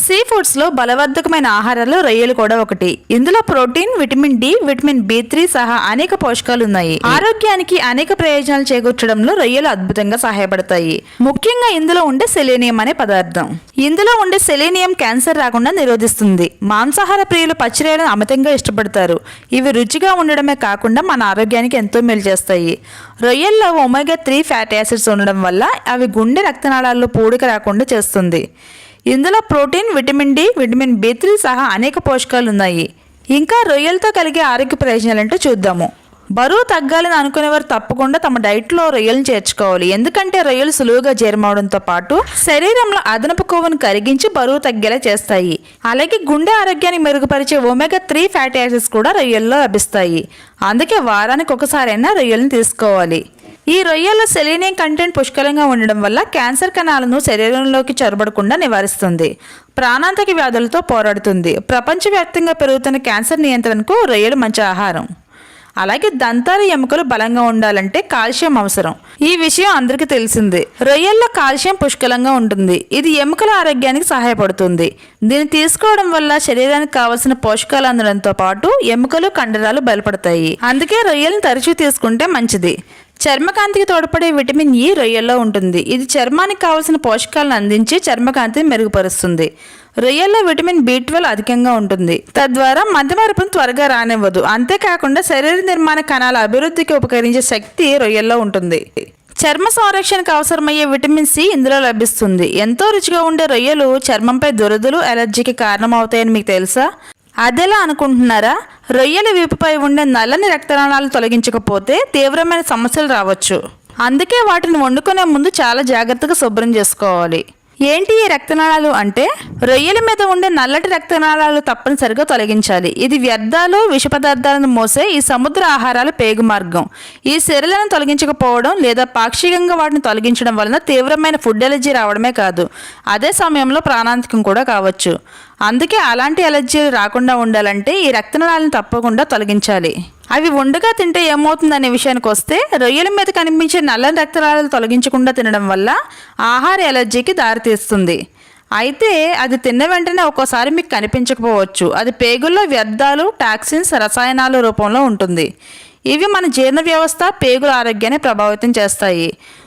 Sea foods లో బలవర్ధకమైన ఆహారాలు రొయ్యలు కూడా ఒకటి. ఇందులో ప్రోటీన్, విటమిన్ డి, విటమిన్ బి3 సహా అనేక పోషకాలు ఉన్నాయి. ఆరోగ్యానికి అనేక ప్రయోజనాలు చేకూర్చడంలో రొయ్యలు అద్భుతంగా సహాయపడతాయి. ముఖ్యంగా ఇందులో ఉండే సెలేనియం అనే పదార్థం. ఇందులో ఉండే సెలేనియం క్యాన్సర్ రాకుండా నిరోధిస్తుంది. మాంసాహార ప్రియులు పచ్చి రొయ్యలను అమితంగా ఇష్టపడతారు. ఇవి రుచిగా ఉండడమే కాకుండా మన ఆరోగ్యానికి ఎంతో మేలు చేస్తాయి. రొయ్యల్లో ఒమేగా-3 ఫ్యాటీ యాసిడ్స్ ఉండడం వల్ల అవి గుండె రక్తనాళాల్లో పూడిక రాకుండా చేస్తుంది. ఇందులో ప్రోటీన్, విటమిన్ డి, విటమిన్ బి3 సహా అనేక పోషకాలు ఉన్నాయి. ఇంకా రొయ్యలతో కలిగే ఆరోగ్య ప్రయోజనాలంటూ చూద్దాము. బరువు తగ్గాలని అనుకునేవారు తప్పకుండా తమ డైట్లో రొయ్యలను చేర్చుకోవాలి. ఎందుకంటే రొయ్యలు సులువుగా జీర్ణమవడంతో పాటు శరీరంలో అదనపు కొవ్వును కరిగించి బరువు తగ్గేలా చేస్తాయి. అలాగే గుండె ఆరోగ్యాన్ని మెరుగుపరిచే ఒమేగా-3 ఫ్యాటీ యాసిడ్స్ కూడా రొయ్యల్లో లభిస్తాయి. అందుకే వారానికి ఒకసారైనా రొయ్యలను తీసుకోవాలి. ఈ రొయ్యల్లో సెలీనియం కంటెంట్ పుష్కలంగా ఉండడం వల్ల క్యాన్సర్ కణాలను శరీరంలోకి చొరబడకుండా నివారిస్తుంది. ప్రాణాంతక వ్యాధులతో పోరాడుతుంది. ప్రపంచవ్యాప్తంగా పెరుగుతున్న క్యాన్సర్ నియంత్రణకు రొయ్యలు మంచి ఆహారం. అలాగే దంతాలు, ఎముకలు బలంగా ఉండాలంటే కాల్షియం అవసరం. ఈ విషయం అందరికీ తెలిసిందే. రొయ్యల్లో కాల్షియం పుష్కలంగా ఉంటుంది. ఇది ఎముకల ఆరోగ్యానికి సహాయపడుతుంది. దీన్ని తీసుకోవడం వల్ల శరీరానికి కావలసిన పోషకాలు అందడంతో పాటు ఎముకలు, కండరాలు బలపడతాయి. అందుకే రొయ్యలను తరచూ తీసుకుంటే మంచిది. చర్మకాంతికి తోడ్పడే విటమిన్ ఇ రొయ్యల్లో ఉంటుంది. ఇది చర్మానికి కావలసిన పోషకాలను అందించి చర్మకాంతిని మెరుగుపరుస్తుంది. రొయ్యల్లో విటమిన్ బి12 అధికంగా ఉంటుంది. తద్వారా మతిమరుపును త్వరగా రానివ్వదు. అంతేకాకుండా శరీర నిర్మాణ కణాల అభివృద్ధికి ఉపకరించే శక్తి రొయ్యల్లో ఉంటుంది. చర్మ సంరక్షణకు అవసరమయ్యే విటమిన్ సి ఇందులో లభిస్తుంది. ఎంతో రుచిగా ఉండే రొయ్యలు చర్మంపై దురదలు, ఎలర్జీకి కారణమవుతాయని మీకు తెలుసా? అదెలా అనుకుంటున్నారా? రొయ్యల వీపుపై ఉండే నల్లని రక్తనాళాలు తొలగించకపోతే తీవ్రమైన సమస్యలు రావచ్చు. అందుకే వాటిని వండుకునే ముందు చాలా జాగ్రత్తగా శుభ్రం చేసుకోవాలి. ఏంటి ఈ రక్తనాళాలు అంటే, రొయ్యల మీద ఉండే నల్లటి రక్తనాళాలు తప్పనిసరిగా తొలగించాలి. ఇది వ్యర్థాలు, విష పదార్థాలను మోసే ఈ సముద్ర ఆహారాల పేగు మార్గం. ఈ సిరలను తొలగించకపోవడం లేదా పాక్షికంగా వాటిని తొలగించడం వలన తీవ్రమైన ఫుడ్ ఎలర్జీ రావడమే కాదు, అదే సమయంలో ప్రాణాంతకం కూడా కావచ్చు. అందుకే అలాంటి ఎలర్జీలు రాకుండా ఉండాలంటే ఈ రక్తనాళాలను తప్పకుండా తొలగించాలి. అవి ఉండగా తింటే ఏమవుతుందనే విషయానికి వస్తే, రొయ్యల మీద కనిపించే నల్లని రక్తనాళాలు తొలగించకుండా తినడం వల్ల ఆహార ఎలర్జీకి దారితీస్తుంది. అయితే అది తిన్న వెంటనే ఒక్కోసారి మీకు కనిపించకపోవచ్చు. అది పేగుల్లో వ్యర్థాలు, టాక్సిన్స్, రసాయనాల రూపంలో ఉంటుంది. ఇవి మన జీర్ణ వ్యవస్థ, పేగుల ఆరోగ్యాన్ని ప్రభావితం చేస్తాయి.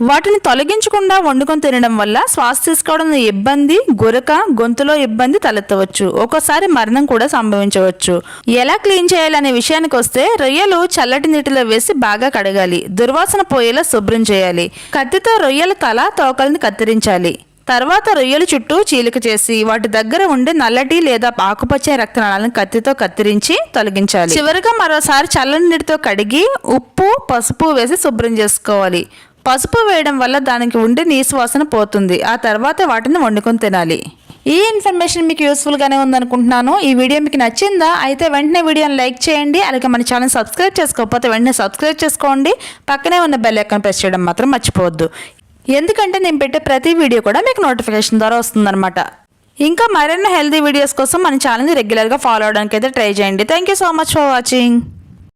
వాటిని తొలగించకుండా వండుకొని తినడం వల్ల శ్వాస తీసుకోవడం ఇబ్బంది, గురక, గొంతులో ఇబ్బంది తలెత్తవచ్చు. ఒక్కోసారి మరణం కూడా సంభవించవచ్చు. ఎలా క్లీన్ చేయాలనే విషయానికి వస్తే, రొయ్యలు చల్లటి నీటిలో వేసి బాగా కడగాలి. దుర్వాసన పోయేలా శుభ్రం చేయాలి. కత్తితో రొయ్యల తల, తోకల్ని కత్తిరించాలి. తర్వాత రొయ్యల చుట్టూ చీలిక చేసి వాటి దగ్గర ఉండే నల్లటి లేదా ఆకుపచ్చ రక్తనాళాలను కత్తితో కత్తిరించి తొలగించాలి. చివరిగా మరోసారి చల్లని నీటితో కడిగి ఉప్పు, పసుపు వేసి శుభ్రం చేసుకోవాలి. పసుపు వేయడం వల్ల దానికి ఉండే నీసు వాసన పోతుంది. ఆ తర్వాత వాటిని వండుకొని తినాలి. ఈ ఇన్ఫర్మేషన్ మీకు యూస్ఫుల్గానే ఉందనుకుంటున్నాను. ఈ వీడియో మీకు నచ్చిందా? అయితే వెంటనే వీడియోని లైక్ చేయండి. అలాగే మన ఛానల్ సబ్స్క్రైబ్ చేసుకోకపోతే వెంటనే సబ్స్క్రైబ్ చేసుకోండి. పక్కనే ఉన్న బెల్ ఐకాన్ ప్రెస్ చేయడం మాత్రం మర్చిపోవద్దు. ఎందుకంటే నేను పెట్టే ప్రతి వీడియో కూడా మీకు నోటిఫికేషన్ ద్వారా వస్తుందన్నమాట. ఇంకా మరిన్ని హెల్తీ వీడియోస్ కోసం మన ఛానల్ని రెగ్యులర్గా ఫాలో అవడానికి అయితే ట్రై చేయండి. Thank you so much for watching.